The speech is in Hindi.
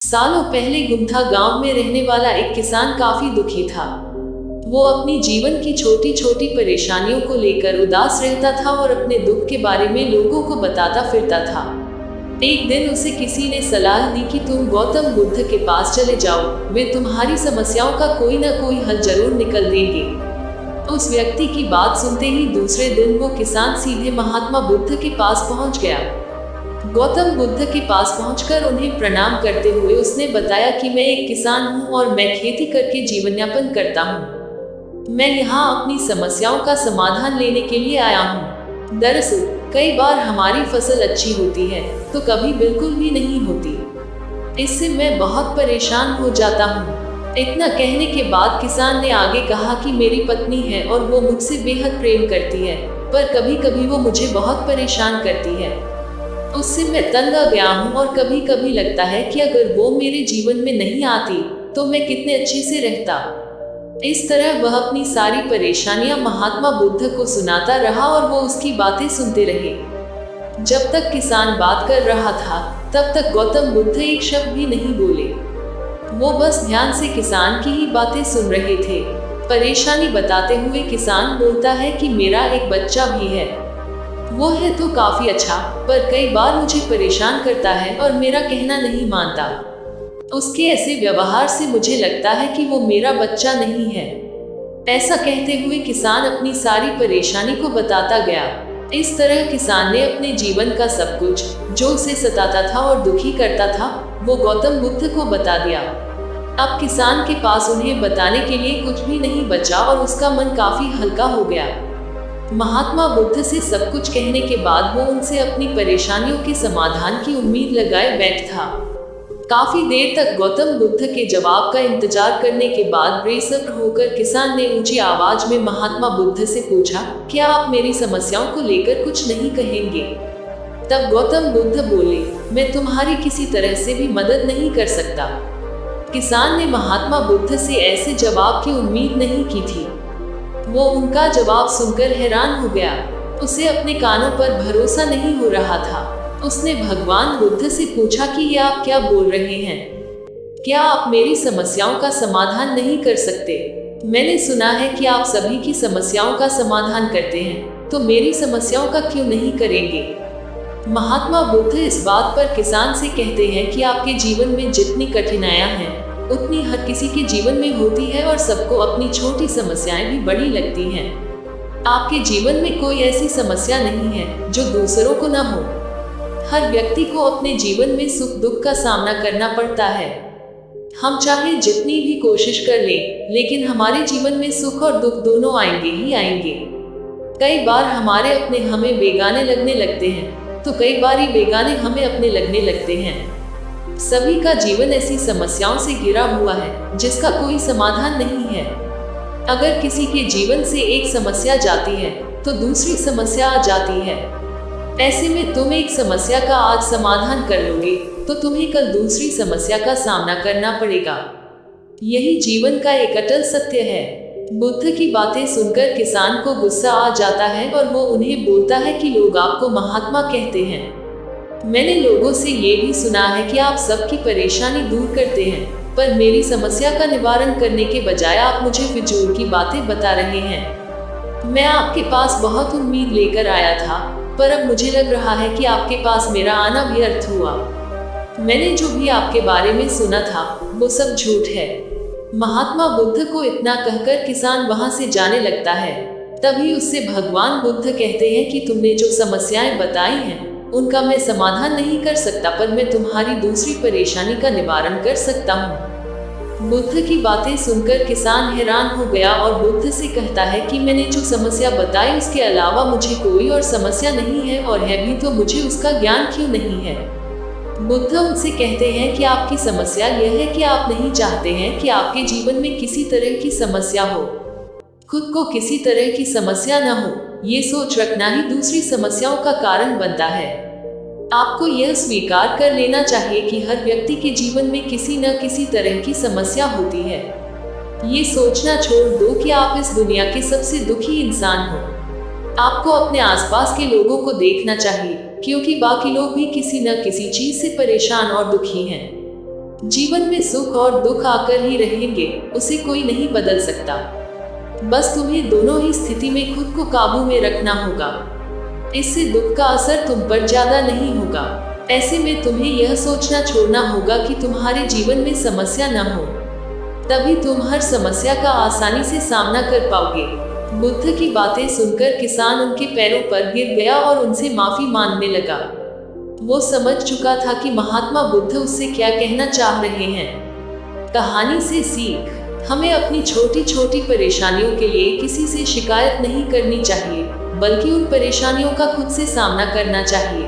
सालों पहले गुमथा गांव में रहने वाला एक किसान काफी दुखी था। वो अपनी जीवन की छोटी छोटी परेशानियों को लेकर उदास रहता था और अपने दुख के बारे में लोगों को बताता फिरता था। एक दिन उसे किसी ने सलाह दी कि तुम गौतम बुद्ध के पास चले जाओ, वे तुम्हारी समस्याओं का कोई ना कोई हल जरूर निकल देंगे। उस व्यक्ति की बात सुनते ही दूसरे दिन वो किसान सीधे महात्मा बुद्ध के पास पहुंच गया। गौतम बुद्ध के पास पहुंचकर उन्हें प्रणाम करते हुए उसने बताया कि मैं एक किसान हूं और मैं खेती करके जीवन यापन करता हूं। मैं यहाँ अपनी समस्याओं का समाधान लेने के लिए आया हूँ। दरअसल कई बार हमारी फसल अच्छी होती है तो कभी बिल्कुल भी नहीं होती। इससे मैं बहुत परेशान हो जाता हूँ। इतना कहने के बाद किसान ने आगे कहा कि मेरी पत्नी है और वो मुझसे बेहद प्रेम करती है, पर कभी कभी वो मुझे बहुत परेशान करती है। उससे मैं तंग आ गया हूँ और कभी कभी लगता है कि अगर वो मेरे जीवन में नहीं आती तो मैं कितने अच्छे से रहता। इस तरह वह अपनी सारी परेशानियां महात्मा बुद्ध को सुनाता रहा और वो उसकी बातें सुनते रहे। जब तक किसान बात कर रहा था तब तक गौतम बुद्ध एक शब्द भी नहीं बोले। वो बस ध्यान से किसान की ही बातें सुन रहे थे। परेशानी बताते हुए किसान बोलता है कि मेरा एक बच्चा भी है। वो है तो काफी अच्छा, पर कई बार मुझे परेशान करता है और मेरा कहना नहीं मानता। उसके ऐसे व्यवहार से मुझे लगता है कि वो मेरा बच्चा नहीं है। ऐसा कहते हुए किसान अपनी सारी परेशानी को बताता गया। इस तरह किसान ने अपने जीवन का सब कुछ जो उसे सताता था और दुखी करता था वो गौतम बुद्ध को बता दिया। अब किसान के पास उन्हें बताने के लिए कुछ भी नहीं बचा और उसका मन काफी हल्का हो गया। महात्मा बुद्ध से सब कुछ कहने के बाद वो उनसे अपनी परेशानियों के समाधान की उम्मीद लगाए बैठ था। काफी देर तक गौतम बुद्ध के जवाब का इंतजार करने के बाद बेसब्र होकर किसान ने ऊंची आवाज में महात्मा बुद्ध से पूछा, क्या आप मेरी समस्याओं को लेकर कुछ नहीं कहेंगे? तब गौतम बुद्ध बोले, मैं तुम्हारी किसी तरह से भी मदद नहीं कर सकता। किसान ने महात्मा बुद्ध से ऐसे जवाब की उम्मीद नहीं की थी। वो उनका जवाब सुनकर हैरान हो गया। उसे अपने कानों पर भरोसा नहीं हो रहा था। उसने भगवान बुद्ध से पूछा कि ये आप क्या बोल रहे हैं? क्या आप मेरी समस्याओं का समाधान नहीं कर सकते? मैंने सुना है कि आप सभी की समस्याओं का समाधान करते हैं, तो मेरी समस्याओं का क्यों नहीं करेंगे? महात्मा बुद्ध इस बात पर किसान से कहते हैं कि आपके जीवन में जितनी कठिनाइयां हैं उतनी हर किसी के जीवन में होती है और सबको अपनी छोटी समस्याएं भी बड़ी लगती हैं। आपके जीवन में कोई ऐसी समस्या नहीं है जो दूसरों को न हो। हर व्यक्ति को अपने जीवन में सुख दुख का सामना करना पड़ता है। हम चाहे जितनी भी कोशिश कर लें, लेकिन हमारे जीवन में सुख और दुख दोनों आएंगे ही आएंगे। कई बार हमारे अपने हमें बेगाने लगने लगते हैं, तो कई बार ही बेगाने हमें अपने लगने लगते हैं। सभी का जीवन ऐसी समस्याओं से घिरा हुआ है जिसका कोई समाधान नहीं है। अगर किसी के जीवन से एक समस्या जाती है तो दूसरी समस्या आ जाती है। ऐसे में तुम एक समस्या का आज समाधान कर लोगे तो तुम्हें कल दूसरी समस्या का सामना करना पड़ेगा। यही जीवन का एक अटल सत्य है। बुद्ध की बातें सुनकर किसान को गुस्सा आ जाता है और वो उन्हें बोलता है कि लोग आपको महात्मा कहते हैं। मैंने लोगों से ये भी सुना है कि आप सबकी परेशानी दूर करते हैं, पर मेरी समस्या का निवारण करने के बजाय आप मुझे फिजूल की बातें बता रहे हैं। मैं आपके पास बहुत उम्मीद लेकर आया था, पर अब मुझे लग रहा है कि आपके पास मेरा आना व्यर्थ हुआ। मैंने जो भी आपके बारे में सुना था वो सब झूठ है। महात्मा बुद्ध को इतना कहकर किसान वहां से जाने लगता है। तभी उससे भगवान बुद्ध कहते हैं कि तुमने जो समस्याएं बताई हैं उनका मैं समाधान नहीं कर सकता, पर मैं तुम्हारी दूसरी परेशानी का निवारण कर सकता हूँ। बुद्ध की बातें सुनकर किसान हैरान हो गया और बुद्ध से कहता है कि मैंने जो समस्या बताई उसके अलावा मुझे कोई और समस्या नहीं है, और है भी तो मुझे उसका ज्ञान क्यों नहीं है? बुद्ध उनसे कहते हैं कि आपकी समस्या यह है कि आप नहीं चाहते हैं कि आपके जीवन में किसी तरह की समस्या हो। खुद को किसी तरह की समस्या न हो, ये सोच रखना ही दूसरी समस्याओं का कारण बनता है। आपको यह स्वीकार कर लेना चाहिए कि हर व्यक्ति के जीवन में किसी न किसी तरह की समस्या होती है। ये सोचना छोड़ दो कि आप इस दुनिया के सबसे दुखी इंसान हो। आपको अपने आसपास के लोगों को देखना चाहिए, क्योंकि बाकी लोग भी किसी न किसी चीज से परेशान और दुखी हैं। जीवन में सुख और दुख आकर ही रहेंगे, उसे कोई नहीं बदल सकता। बस तुम्हें दोनों ही स्थिति में खुद को काबू में रखना होगा। इससे दुख का असर तुम पर ज्यादा नहीं होगा। ऐसे में तुम्हें यह सोचना छोड़ना होगा कि तुम्हारे जीवन में समस्या न हो, तभी तुम हर समस्या का आसानी से सामना कर पाओगे। बुद्ध की बातें सुनकर किसान उनके पैरों पर गिर गया और उनसे माफी मांगने लगा। वो समझ चुका था कि महात्मा बुद्ध उससे क्या कहना चाह रहे हैं। कहानी से सीख, हमें अपनी छोटी छोटी परेशानियों के लिए किसी से शिकायत नहीं करनी चाहिए, बल्कि उन परेशानियों का खुद से सामना करना चाहिए।